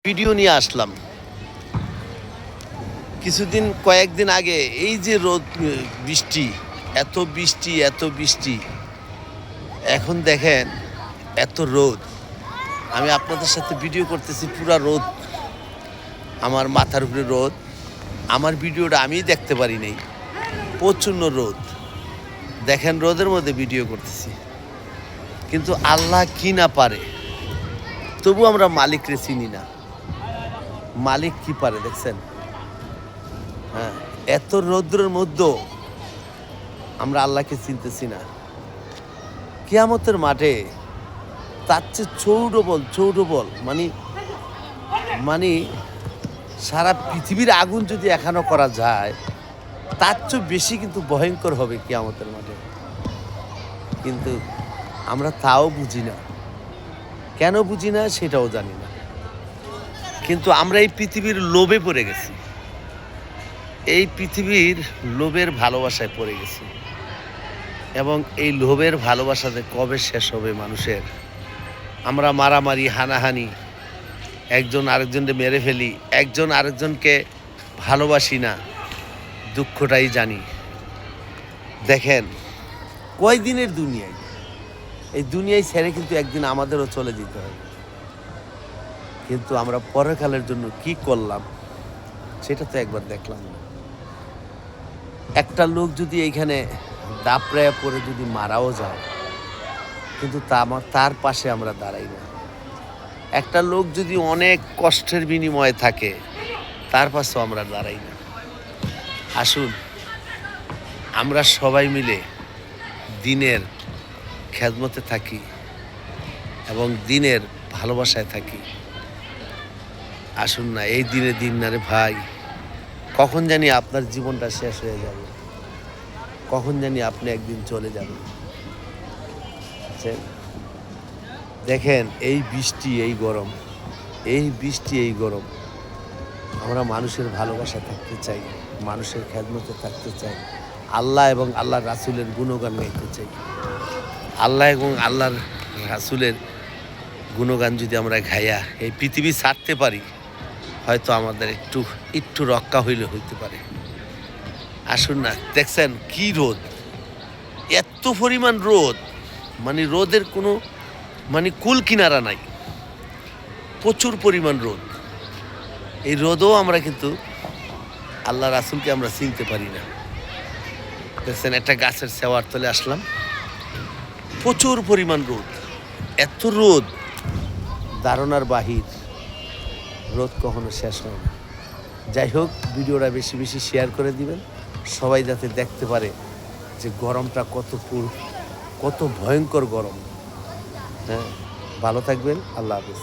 Video নিয়ে আসলাম। কয়েকদিন আগে এই যে রোদ, বৃষ্টি, এত বৃষ্টি এত বৃষ্টি, এখন দেখেন এত রোদ। আমি আপনাদের সাথে ভিডিও করতেছি, পুরা রোদ, আমার মাথার উপরে রোদ। আমার ভিডিওটা আমিই দেখতে পারি নাই, প্রচণ্ড রোদ। দেখেন রোদের মধ্যে ভিডিও করতেছি, কিন্তু আল্লাহ কি না পারে, তবু আমরা মালিকরে চিনি না। মালিক কি পারে দেখছেন? হ্যাঁ, এত রৌদ্রের মধ্যেও আমরা আল্লাহকে চিনতেছি না। কিয়ামতের মাঠে তার চেয়ে চৌডবল মানে সারা পৃথিবীর আগুন যদি এখনো করা যায়, তার চেয়ে বেশি কিন্তু ভয়ঙ্কর হবে কিয়ামতের মাঠে। কিন্তু আমরা তাও বুঝি না। কেন বুঝি না সেটাও জানি না। কিন্তু আমরা এই পৃথিবীর লোভে পড়ে গেছি, এই পৃথিবীর লোভের ভালোবাসায় পড়ে গেছি। এবং এই লোভের ভালোবাসাতে কবে শেষ হবে মানুষের? আমরা মারামারি, হানাহানি, একজন আরেকজনকে মেরে ফেলি, একজন আরেকজনকে ভালোবাসি না, দুঃখটাই জানি। দেখেন কয়দিনের দুনিয়ায়, এই দুনিয়ায় ছেড়ে কিন্তু একদিন আমাদেরও চলে যেতে হবে। কিন্তু আমরা পরকালের জন্য কি করলাম সেটা তো একবার দেখলাম না। একটা লোক যদি এইখানে দাপড়ায় পড়ে যদি মারাও যায়, কিন্তু তার পাশে আমরা দাঁড়াই না। একটা লোক যদি অনেক কষ্টের বিনিময়ে থাকে, তার পাশেও আমরা দাঁড়াই না। আসুন আমরা সবাই মিলে দিনের খেদমতে থাকি এবং দিনের ভালোবাসায় থাকি। আসুন না, এই দিনে দিন না রে ভাই, কখন জানি আপনার জীবনটা শেষ হয়ে যাবে, কখন জানি আপনি একদিন চলে যাবেন। দেখেন এই বৃষ্টি, এই গরম, এই বৃষ্টি, এই গরম, আমরা মানুষের ভালোবাসা থাকতে চাই, মানুষের খেদমতে থাকতে চাই, আল্লাহ এবং আল্লাহর রাসূলের গুণগান গাইতে চাই। আল্লাহ এবং আল্লাহর রাসূলের গুণগান যদি আমরা গাইয়া এই পৃথিবী ছাড়তে পারি, হয়তো আমাদের একটু রক্ষা হইতে পারে। আসুন না, দেখছেন কি রোদ, এত পরিমাণ রোদ, মানে রোদের কোনো কুল কিনারা নাই, প্রচুর পরিমাণ রোদ। এই রোদও আমরা কিন্তু আল্লাহ রাসূলকে আমরা চিনতে পারি না। দেখছেন একটা গাছের ছায়ার তলে আসলাম, প্রচুর পরিমাণ রোদ, এত রোদ ধারণার বাহির। রোদ কখনো শেষ হয় না। যাই হোক, ভিডিওটা বেশি বেশি শেয়ার করে দিবেন, সবাই যাতে দেখতে পারে যে গরমটা কত ভয়ঙ্কর গরম। হ্যাঁ, ভালো থাকবেন, আল্লাহ হাফেজ।